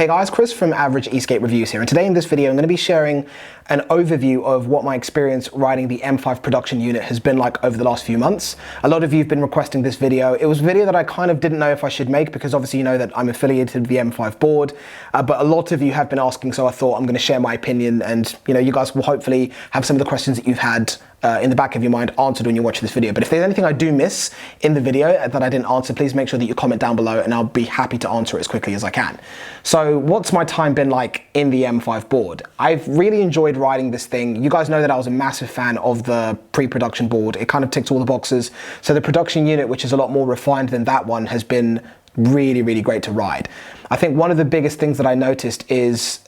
Hey guys, Chris from Average Eskate Reviews here, and today in this video I'm going to be sharing an overview of what my experience riding the M5 production unit has been like over the last few months. A lot of you have been requesting this video. It was a video that I kind of didn't know if I should make because obviously you know that I'm affiliated with the M5 board, but a lot of you have been asking, so I thought I'm going to share my opinion, and you guys will hopefully have some of the questions that you've had in the back of your mind answered when you watch this video. But if there's anything I do miss in the video that I didn't answer, please make sure that you comment down below and I'll be happy to answer it as quickly as I can. So what's my time been like in the M5 board? I've really enjoyed riding this thing. You guys know that I was a massive fan of the pre-production board. It kind of ticks all the boxes. So the production unit, which is a lot more refined than that one, has been really, really great to ride. I think one of the biggest things that I noticed is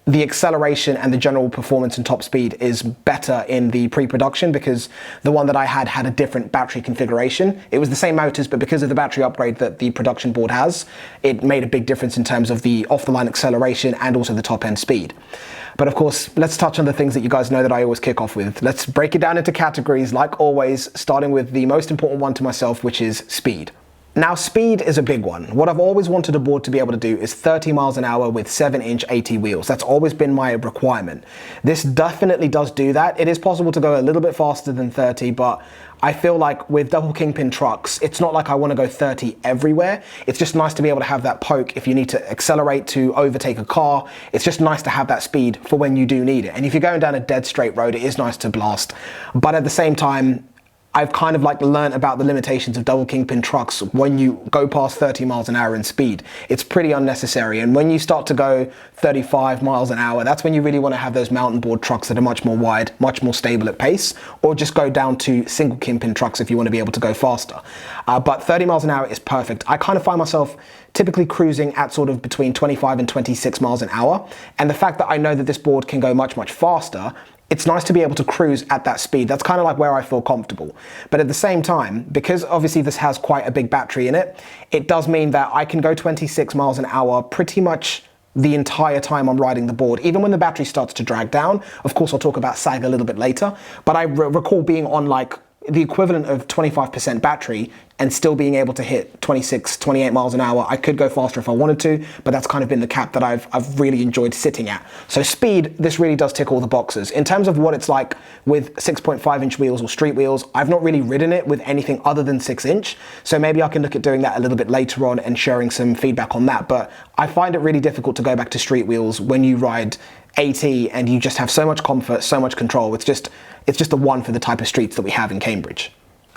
the acceleration and the general performance and top speed is better in the pre-production because the one that I had a different battery configuration. It was the same motors, but because of the battery upgrade that the production board has, it made a big difference in terms of the off-the-line acceleration and also the top-end speed. But of course, let's touch on the things that you guys know that I always kick off with. Let's break it down into categories, like always, starting with the most important one to myself, which is speed. Now, speed is a big one. What I've always wanted a board to be able to do is 30 miles an hour with 7-inch AT wheels. That's always been my requirement. This definitely does do that. It is possible to go a little bit faster than 30, but I feel like with double kingpin trucks, it's not like I want to go 30 everywhere. It's just nice to be able to have that poke if you need to accelerate to overtake a car. It's just nice to have that speed for when you do need it. And if you're going down a dead straight road, it is nice to blast. But at the same time, I've kind of like learned about the limitations of double kingpin trucks when you go past 30 miles an hour in speed. It's pretty unnecessary. And when you start to go 35 miles an hour, that's when you really want to have those mountain board trucks that are much more wide, much more stable at pace, or just go down to single kingpin trucks if you want to be able to go faster. But 30 miles an hour is perfect. I kind of find myself typically cruising at sort of between 25 and 26 miles an hour. And the fact that I know that this board can go much, much faster, it's nice to be able to cruise at that speed. That's kind of like where I feel comfortable. But at the same time, because obviously this has quite a big battery in it, it does mean that I can go 26 miles an hour pretty much the entire time I'm riding the board, even when the battery starts to drag down. Of course, I'll talk about sag a little bit later, but I recall being on like the equivalent of 25% battery and still being able to hit 26, 28 miles an hour. I could go faster if I wanted to, but that's kind of been the cap that I've really enjoyed sitting at. So speed, this really does tick all the boxes. In terms of what it's like with 6.5-inch wheels or street wheels, I've not really ridden it with anything other than 6-inch. So maybe I can look at doing that a little bit later on and sharing some feedback on that. But I find it really difficult to go back to street wheels when you ride AT and you just have so much comfort, so much control. It's just the one for the type of streets that we have in Cambridge.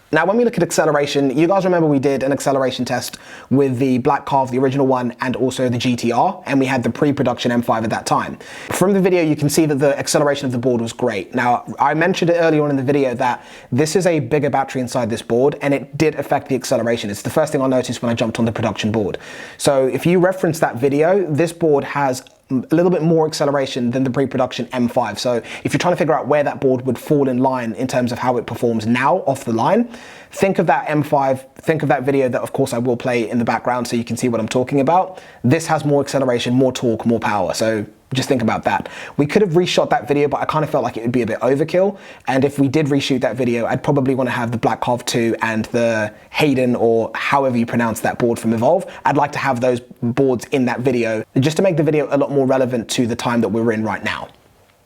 Now, when we look at acceleration, you guys remember we did an acceleration test with the Black Carve, the original one, and also the GTR, and we had the pre-production M5 at that time. From the video, you can see that the acceleration of the board was great. Now, I mentioned it earlier on in the video that this is a bigger battery inside this board, and it did affect the acceleration. It's the first thing I noticed when I jumped on the production board. So if you reference that video, this board has a little bit more acceleration than the pre-production M5. So if you're trying to figure out where that board would fall in line in terms of how it performs now off the line, think of that M5, think of that video that of course I will play in the background so you can see what I'm talking about. This has more acceleration, more torque, more power. So just think about that. We could have reshot that video, but I kind of felt like it would be a bit overkill. And if we did reshoot that video, I'd probably want to have the Black Carve 2 and the Hayden, or however you pronounce that board from Evolve. I'd like to have those boards in that video just to make the video a lot more relevant to the time that we're in right now.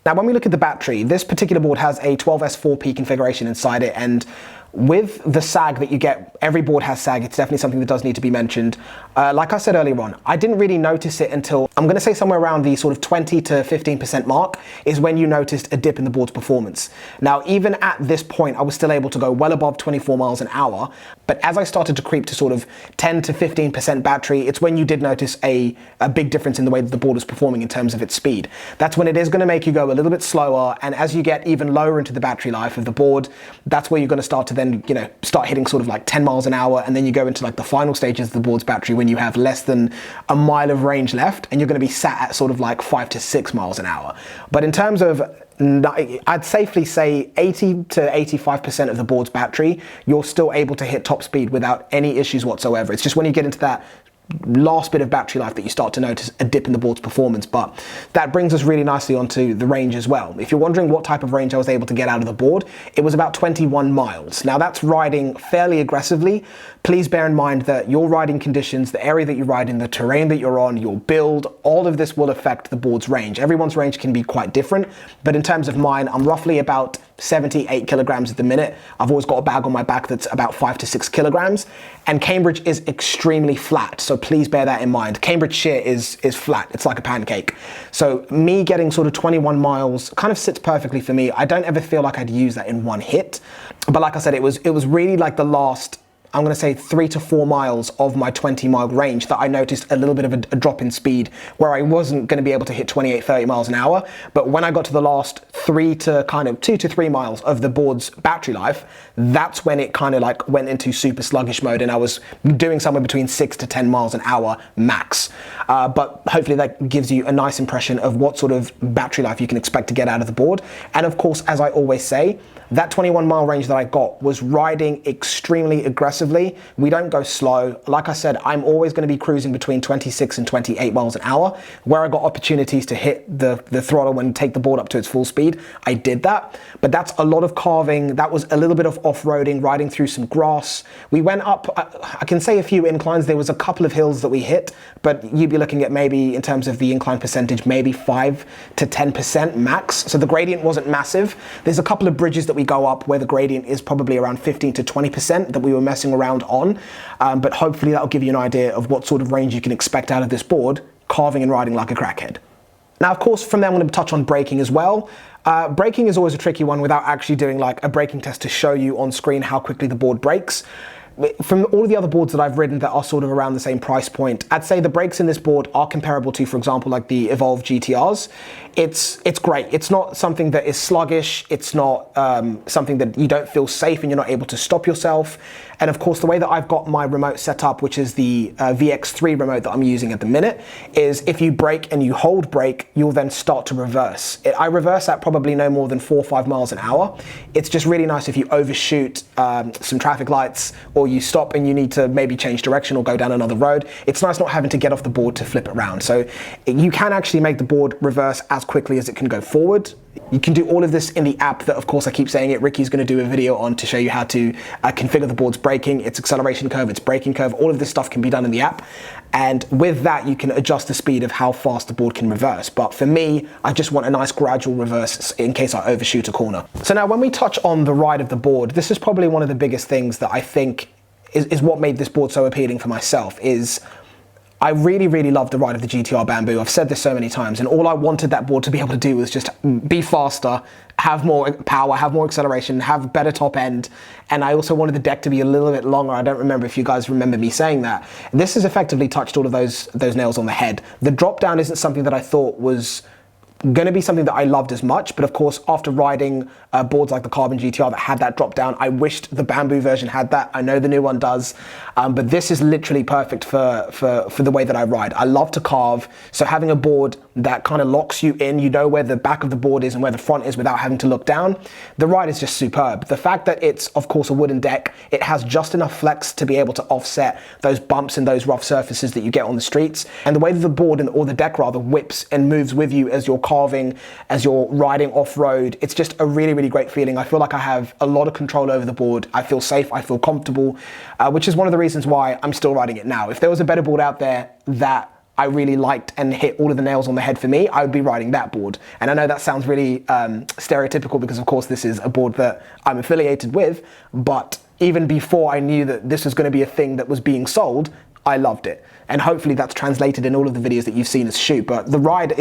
Now, when we look at the battery, this particular board has a 12S4P configuration inside it, and with the sag that you get, every board has sag. It's definitely something that does need to be mentioned. Like I said earlier on, I didn't really notice it until, I'm going to say somewhere around the sort of 20 to 15% mark is when you noticed a dip in the board's performance. Now, even at this point, I was still able to go well above 24 miles an hour. But as I started to creep to sort of 10 to 15% battery, it's when you did notice a big difference in the way that the board was performing in terms of its speed. That's when it is going to make you go a little bit slower. And as you get even lower into the battery life of the board, that's where you're going to start to then, start hitting sort of like 10 miles an hour. And then you go into like the final stages of the board's battery when you have less than a mile of range left, and you're going to be sat at sort of like 5 to 6 miles an hour. But in terms of, I'd safely say 80 to 85% of the board's battery, you're still able to hit top speed without any issues whatsoever. It's just when you get into that last bit of battery life that you start to notice a dip in the board's performance. But that brings us really nicely onto the range as well. If you're wondering what type of range I was able to get out of the board, it was about 21 miles. Now that's riding fairly aggressively. Please bear in mind that your riding conditions, the area that you ride in, the terrain that you're on, your build, all of this will affect the board's range. Everyone's range can be quite different, but in terms of mine, I'm roughly about 78 kilograms at the minute. I've always got a bag on my back that's about 5 to 6 kilograms, and Cambridge is extremely flat, so please bear that in mind. Cambridge shear is flat, it's like a pancake. So me getting sort of 21 miles kind of sits perfectly for me. I don't ever feel like I'd use that in one hit, but like I said, it was really like the last, I'm gonna say 3 to 4 miles of my 20-mile range that I noticed a little bit of a drop in speed where I wasn't gonna be able to hit 28, 30 miles an hour. But when I got to the last 2 to 3 miles of the board's battery life, that's when it kind of like went into super sluggish mode, and I was doing somewhere between 6 to 10 miles an hour max. But hopefully that gives you a nice impression of what sort of battery life you can expect to get out of the board. And of course, as I always say, that 21-mile range that I got was riding extremely aggressively. We don't go slow. Like I said, I'm always going to be cruising between 26 and 28 miles an hour. Where I got opportunities to hit the throttle and take the board up to its full speed, I did that. But that's a lot of carving. That was a little bit of off-roading, riding through some grass. We went up, I can say a few inclines. There was a couple of hills that we hit, but you'd be looking at maybe, in terms of the incline percentage, maybe 5 to 10% max. So the gradient wasn't massive. There's a couple of bridges that we go up where the gradient is probably around 15 to 20% that we were messing around on. But hopefully that'll give you an idea of what sort of range you can expect out of this board, carving and riding like a crackhead. Now, of course, from there I'm going to touch on braking as well. Braking is always a tricky one without actually doing like a braking test to show you on screen how quickly the board brakes. From all of the other boards that I've ridden that are sort of around the same price point, I'd say the brakes in this board are comparable to, for example, like the Evolve GTRs. It's great. It's not something that is sluggish. It's not something that you don't feel safe and you're not able to stop yourself. And of course, the way that I've got my remote set up, which is the VX3 remote that I'm using at the minute, is if you brake and you hold brake, you'll then start to reverse. I reverse at probably no more than 4 or 5 miles an hour. It's just really nice if you overshoot some traffic lights, or you stop and you need to maybe change direction or go down another road. It's nice not having to get off the board to flip it around. So you can actually make the board reverse as quickly as it can go forward. You can do all of this in the app that, of course, I keep saying it, Ricky's going to do a video on to show you how to configure the board's braking, its acceleration curve, its braking curve. All of this stuff can be done in the app. And with that, you can adjust the speed of how fast the board can reverse. But for me, I just want a nice gradual reverse in case I overshoot a corner. So now when we touch on the ride of the board, this is probably one of the biggest things that I think is what made this board so appealing for myself. Is I really, really love the ride of the GTR Bamboo. I've said this so many times, and all I wanted that board to be able to do was just be faster, have more power, have more acceleration, have better top end, and I also wanted the deck to be a little bit longer. I don't remember if you guys remember me saying that. This has effectively touched all of those nails on the head. The drop down isn't something that I thought was going to be something that I loved as much, but of course, after riding boards like the Carbon GTR that had that drop down, I wished the Bamboo version had that. I know the new one does, but this is literally perfect for the way that I ride. I love to carve, so having a board that kind of locks you in, you know where the back of the board is and where the front is without having to look down. The ride is just superb. The fact that it's, of course, a wooden deck, it has just enough flex to be able to offset those bumps and those rough surfaces that you get on the streets. And the way that the board, or the deck rather, whips and moves with you as you're carving, as you're riding off-road, it's just a really, really great feeling. I feel like I have a lot of control over the board. I feel safe, I feel comfortable, which is one of the reasons why I'm still riding it now. If there was a better board out there that I really liked and hit all of the nails on the head for me, I would be riding that board. And I know that sounds really stereotypical because of course this is a board that I'm affiliated with, but even before I knew that this was going to be a thing that was being sold, I loved it. And hopefully that's translated in all of the videos that you've seen us shoot. But the ride,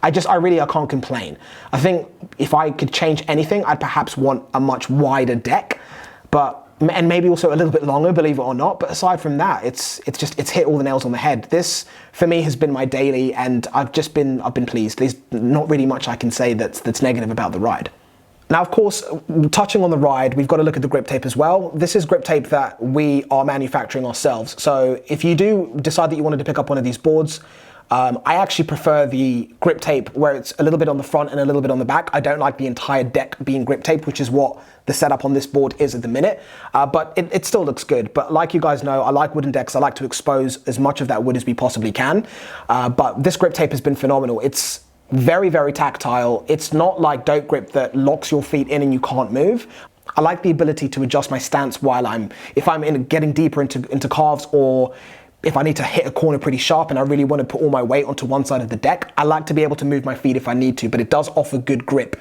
I can't complain. I think if I could change anything, I'd perhaps want a much wider deck, and maybe also a little bit longer, believe it or not. But aside from that, it's hit all the nails on the head. This, for me, has been my daily, and I've been pleased. There's not really much I can say that's negative about the ride. Now, of course, touching on the ride, we've got to look at the grip tape as well. This is grip tape that we are manufacturing ourselves. So if you do decide that you wanted to pick up one of these boards, I actually prefer the grip tape where it's a little bit on the front and a little bit on the back. I don't like the entire deck being grip tape, which is what the setup on this board is at the minute, but it still looks good. But like you guys know, I like wooden decks. I like to expose as much of that wood as we possibly can. But this grip tape has been phenomenal. It's very, very tactile. It's not like dope grip that locks your feet in and you can't move. I like the ability to adjust my stance while if I'm getting deeper into carves, or if I need to hit a corner pretty sharp and I really want to put all my weight onto one side of the deck. I like to be able to move my feet if I need to, but it does offer good grip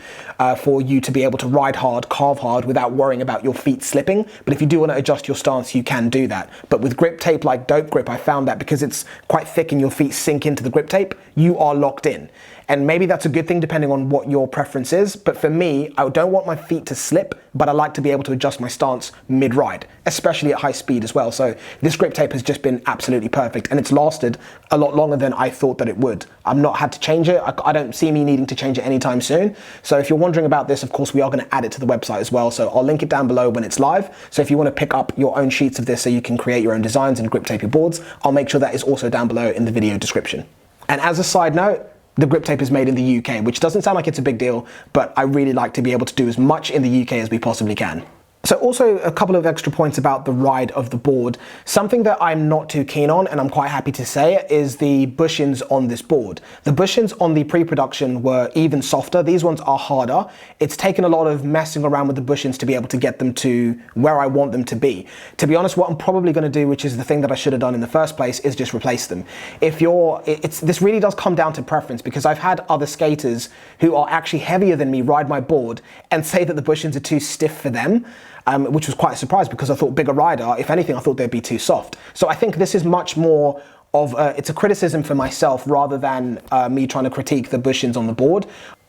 for you to be able to ride hard, carve hard without worrying about your feet slipping. But if you do want to adjust your stance, you can do that. But with grip tape like dope grip, I found that because it's quite thick and your feet sink into the grip tape, you are locked in. And maybe that's a good thing depending on what your preference is. But for me, I don't want my feet to slip, but I like to be able to adjust my stance mid-ride, especially at high speed as well. So this grip tape has just been absolutely perfect, and it's lasted a lot longer than I thought that it would. I've not had to change it. I don't see me needing to change it anytime soon. So if you're wondering about this, of course, we are going to add it to the website as well. So I'll link it down below when it's live. So if you want to pick up your own sheets of this so you can create your own designs and grip tape your boards, I'll make sure that is also down below in the video description. And as a side note, the grip tape is made in the UK, which doesn't sound like it's a big deal, but I really like to be able to do as much in the UK as we possibly can. So also a couple of extra points about the ride of the board. Something that I'm not too keen on, and I'm quite happy to say, is the bushings on this board. The bushings on the pre-production were even softer. These ones are harder. It's taken a lot of messing around with the bushings to be able to get them to where I want them to be. To be honest, what I'm probably going to do, which is the thing that I should have done in the first place, is just replace them. This really does come down to preference, because I've had other skaters who are actually heavier than me ride my board and say that the bushings are too stiff for them. Which was quite a surprise, because I thought bigger rider, if anything, I thought they'd be too soft. So I think this is much more of it's a criticism for myself rather than me trying to critique the bushings on the board.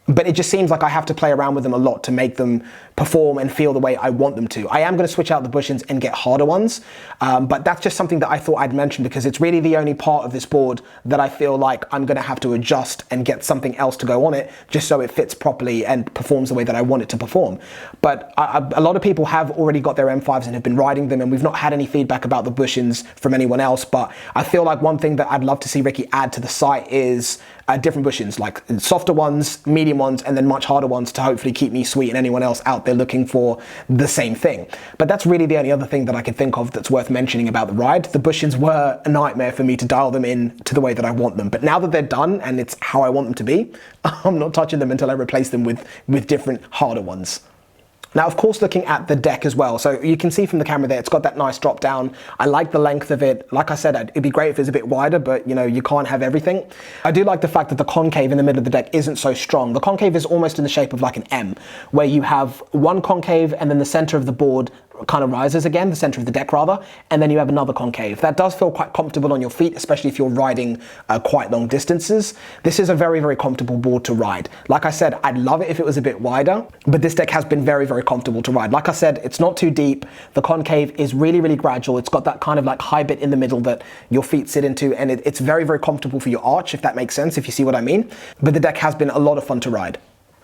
But it just seems like I have to play around with them a lot to make them perform and feel the way I want them to. I am going to switch out the bushings and get harder ones, but that's just something that I thought I'd mention, because it's really the only part of this board that I feel like I'm going to have to adjust and get something else to go on it, just so it fits properly and performs the way that I want it to perform. But a lot of people have already got their M5s and have been riding them, and we've not had any feedback about the bushings from anyone else. But I feel like one thing that I'd love to see Ricky add to the site is different bushings, like softer ones, medium ones, and then much harder ones, to hopefully keep me sweet and anyone else out there looking for the same thing. But that's really the only other thing that I could think of that's worth mentioning about the ride. The bushings were a nightmare for me to dial them in to the way that I want them. But now that they're done and it's how I want them to be, I'm not touching them until I replace them with different harder ones. Now, of course, looking at the deck as well. So you can see from the camera there, it's got that nice drop down. I like the length of it. Like I said, it'd be great if it's a bit wider, but you know, you can't have everything. I do like the fact that the concave in the middle of the deck isn't so strong. The concave is almost in the shape of like an M, where you have one concave and then the center of the board kind of rises again, the center of the deck rather, and then you have another concave. That does feel quite comfortable on your feet, especially if you're riding quite long distances. This is a very, very comfortable board to ride. Like I said, I'd love it if it was a bit wider, but this deck has been very, very comfortable to ride. Like I said, it's not too deep. The concave is really, really gradual. It's got that kind of like high bit in the middle that your feet sit into, and it's very, very comfortable for your arch, if that makes sense, if you see what I mean. But the deck has been a lot of fun to ride.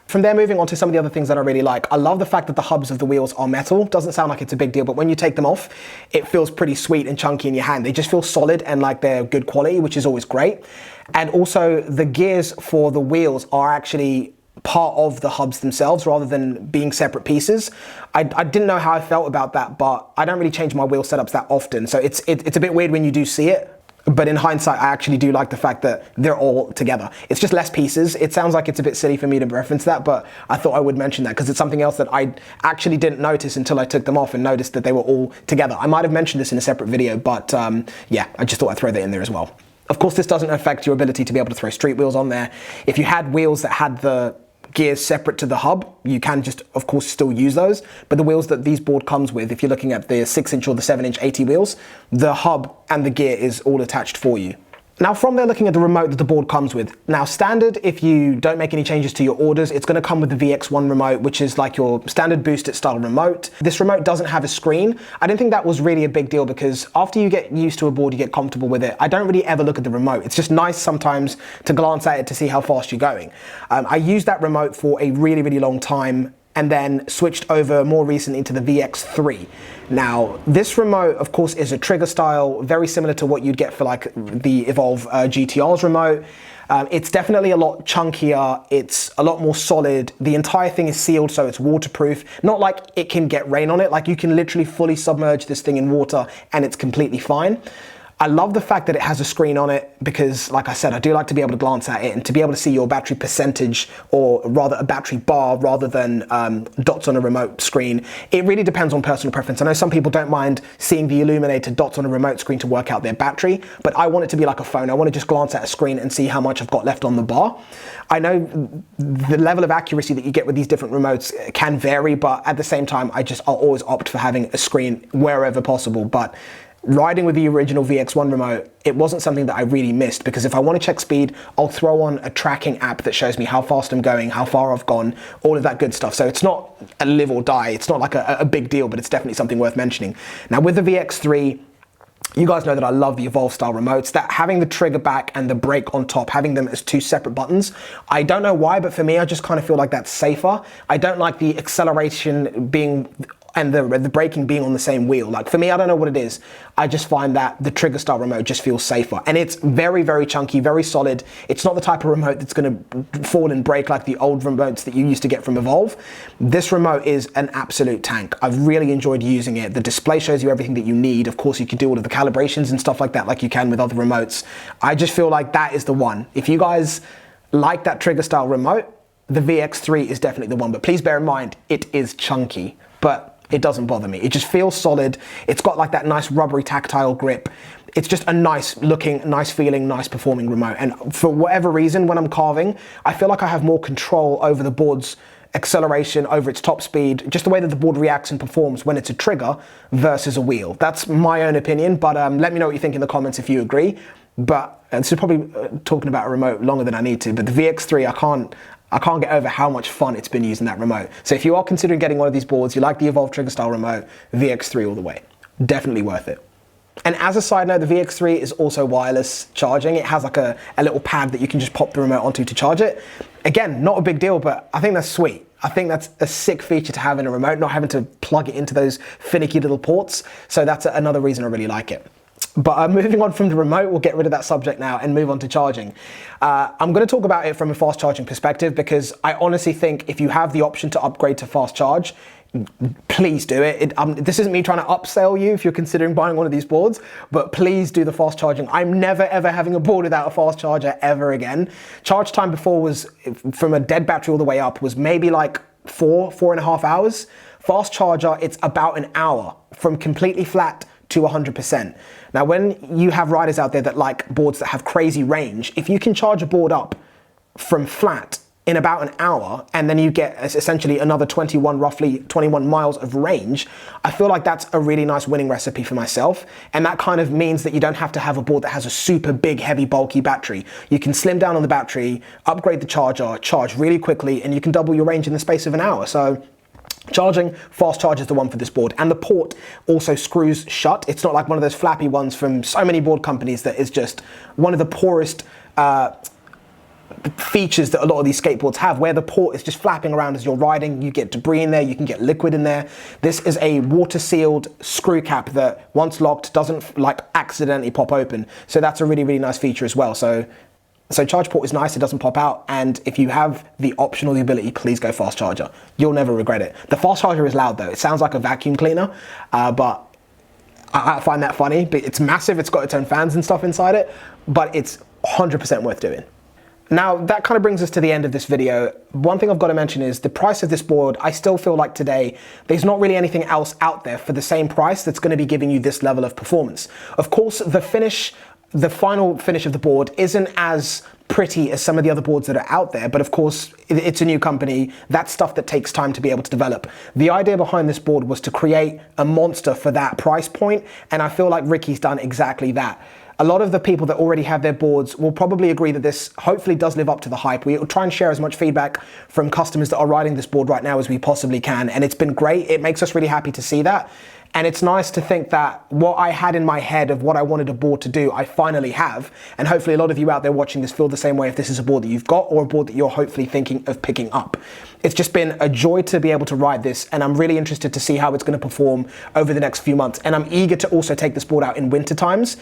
From there, moving on to some of the other things that I really like. I love the fact that the hubs of the wheels are metal. Doesn't sound like it's a big deal, but when you take them off, it feels pretty sweet and chunky in your hand. They just feel solid and like they're good quality, which is always great. And also the gears for the wheels are actually part of the hubs themselves rather than being separate pieces. I didn't know how I felt about that, but I don't really change my wheel setups that often. So it's a bit weird when you do see it. But in hindsight, I actually do like the fact that they're all together. It's just less pieces. It sounds like it's a bit silly for me to reference that, but I thought I would mention that because it's something else that I actually didn't notice until I took them off and noticed that they were all together. I might have mentioned this in a separate video, but yeah, I just thought I'd throw that in there as well. Of course, this doesn't affect your ability to be able to throw street wheels on there. If you had wheels that had the gears separate to the hub, you can just, of course, still use those. But the wheels that these board comes with, if you're looking at the 6-inch or the 7-inch 80 wheels, the hub and the gear is all attached for you. Now from there, looking at the remote that the board comes with. Now standard, if you don't make any changes to your orders, it's going to come with the VX1 remote, which is like your standard boosted style remote. This remote doesn't have a screen. I didn't think that was really a big deal because after you get used to a board, you get comfortable with it. I don't really ever look at the remote. It's just nice sometimes to glance at it to see how fast you're going. I used that remote for a really, really long time and then switched over more recently to the VX3. Now, this remote, of course, is a trigger style, very similar to what you'd get for like the Evolve GTR's remote. It's definitely a lot chunkier, it's a lot more solid. The entire thing is sealed, so it's waterproof. Not like it can get rain on it, like you can literally fully submerge this thing in water and it's completely fine. I love the fact that it has a screen on it because, like I said, I do like to be able to glance at it and to be able to see your battery percentage, or rather a battery bar rather than dots on a remote screen. It really depends on personal preference. I know some people don't mind seeing the illuminated dots on a remote screen to work out their battery, but I want it to be like a phone. I want to just glance at a screen and see how much I've got left on the bar. I know the level of accuracy that you get with these different remotes can vary, but at the same time, I'll always opt for having a screen wherever possible. But riding with the original VX1 remote, it wasn't something that I really missed, because if I want to check speed, I'll throw on a tracking app that shows me how fast I'm going, how far I've gone, all of that good stuff. So it's not a live or die. It's not like a big deal, but it's definitely something worth mentioning. Now with the VX3, you guys know that I love the Evolve style remotes, that having the trigger back and the brake on top, having them as two separate buttons, I don't know why, but for me, I just kind of feel like that's safer. I don't like the acceleration being and the braking being on the same wheel. Like for me, I don't know what it is. I just find that the trigger style remote just feels safer. And it's very, very chunky, very solid. It's not the type of remote that's gonna fall and break like the old remotes that you used to get from Evolve. This remote is an absolute tank. I've really enjoyed using it. The display shows you everything that you need. Of course, you can do all of the calibrations and stuff like that like you can with other remotes. I just feel like that is the one. If you guys like that trigger style remote, the VX3 is definitely the one. But please bear in mind, it is chunky, but it doesn't bother me. It just feels solid. It's got like that nice rubbery tactile grip. It's just a nice looking, nice feeling, nice performing remote. And for whatever reason, when I'm carving, I feel like I have more control over the board's acceleration, over its top speed, just the way that the board reacts and performs when it's a trigger versus a wheel. That's my own opinion, but let me know what you think in the comments if you agree. But this is probably talking about a remote longer than I need to, but the VX3, I can't get over how much fun it's been using that remote. So if you are considering getting one of these boards, you like the Evolve trigger style remote, VX3 all the way. Definitely worth it. And as a side note, the VX3 is also wireless charging. It has like a little pad that you can just pop the remote onto to charge it. Again, not a big deal, but I think that's sweet. I think that's a sick feature to have in a remote, not having to plug it into those finicky little ports. So that's another reason I really like it. But moving on from the remote, we'll get rid of that subject now and move on to charging. I'm going to talk about it from a fast charging perspective, because I honestly think if you have the option to upgrade to fast charge, please do it. This isn't me trying to upsell you if you're considering buying one of these boards, but please do the fast charging. I'm never ever having a board without a fast charger ever again. Charge time before was, from a dead battery all the way up, was maybe like 4.5 hours. Fast charger, it's about an hour from completely flat to 100%. Now, when you have riders out there that like boards that have crazy range, if you can charge a board up from flat in about an hour, and then you get essentially another roughly 21 miles of range, I feel like that's a really nice winning recipe for myself. And that kind of means that you don't have to have a board that has a super big, heavy, bulky battery. You can slim down on the battery, upgrade the charger, charge really quickly, and you can double your range in the space of an hour. So charging, fast charge is the one for this board. And the port also screws shut. It's not like one of those flappy ones from so many board companies that is just one of the poorest features that a lot of these skateboards have, where the port is just flapping around as you're riding. You get debris in there, you can get liquid in there. This is a water sealed screw cap that once locked doesn't like accidentally pop open. So that's a really, really nice feature as well. So charge port is nice, it doesn't pop out, and if you have the option or the ability, please go fast charger. You'll never regret it. The fast charger is loud though. It sounds like a vacuum cleaner, but I find that funny. But it's massive, it's got its own fans and stuff inside it, but it's 100% worth doing. Now, that kind of brings us to the end of this video. One thing I've got to mention is the price of this board. I still feel like today, there's not really anything else out there for the same price that's going to be giving you this level of performance. Of course, the final finish of the board isn't as pretty as some of the other boards that are out there, but of course, it's a new company. That's stuff that takes time to be able to develop. The idea behind this board was to create a monster for that price point, and I feel like Ricky's done exactly that. A lot of the people that already have their boards will probably agree that this hopefully does live up to the hype. We'll try and share as much feedback from customers that are riding this board right now as we possibly can, and it's been great. It makes us really happy to see that. And it's nice to think that what I had in my head of what I wanted a board to do, I finally have. And hopefully a lot of you out there watching this feel the same way if this is a board that you've got or a board that you're hopefully thinking of picking up. It's just been a joy to be able to ride this, and I'm really interested to see how it's going to perform over the next few months. And I'm eager to also take this board out in winter times,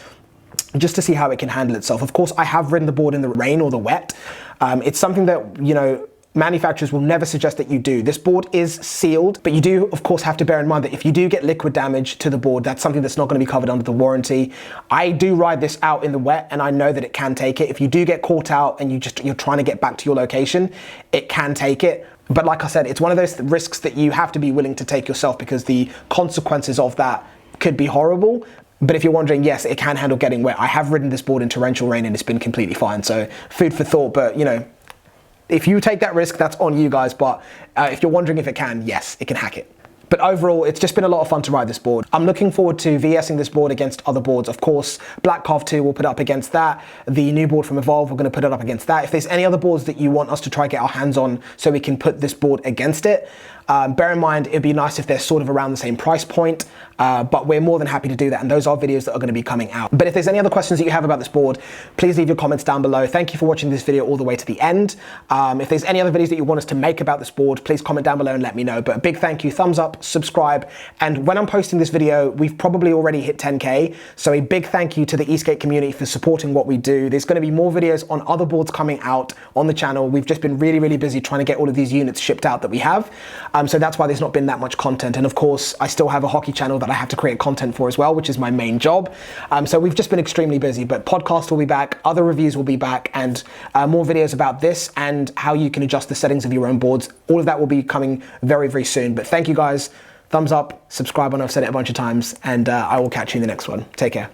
just to see how it can handle itself. Of course, I have ridden the board in the rain or the wet. It's something that, you know, manufacturers will never suggest that you do. This board is sealed, but you do, of course, have to bear in mind that if you do get liquid damage to the board, that's something that's not going to be covered under the warranty. I do ride this out in the wet, and I know that it can take it. If you do get caught out and you're trying to get back to your location, it can take it. But like I said, it's one of those risks that you have to be willing to take yourself, because the consequences of that could be horrible. But if you're wondering, yes, it can handle getting wet. I have ridden this board in torrential rain and it's been completely fine. So food for thought, but you know, if you take that risk, that's on you guys. But if you're wondering if it can, yes, it can hack it. But overall, it's just been a lot of fun to ride this board. I'm looking forward to VSing this board against other boards. Of course, Black Calf 2 will put it up against that. The new board from Evolve, we're going to put it up against that. If there's any other boards that you want us to try get our hands on so we can put this board against it, bear in mind, it'd be nice if they're sort of around the same price point, but we're more than happy to do that, and those are videos that are going to be coming out. But if there's any other questions that you have about this board, please leave your comments down below. Thank you for watching this video all the way to the end. If there's any other videos that you want us to make about this board, please comment down below and let me know. But a big thank you, thumbs up, subscribe, and when I'm posting this video, we've probably already hit 10K, so a big thank you to the Eskate community for supporting what we do. There's going to be more videos on other boards coming out on the channel. We've just been really busy trying to get all of these units shipped out that we have, so that's why there's not been that much content. And of course, I still have a hockey channel that I have to create content for as well, which is my main job. So we've just been extremely busy, but podcast will be back, other reviews will be back, and more videos about this and how you can adjust the settings of your own boards. All of that will be coming very soon. But thank you guys, thumbs up, subscribe, I know I've said it a bunch of times, and I will catch you in the next one. Take care.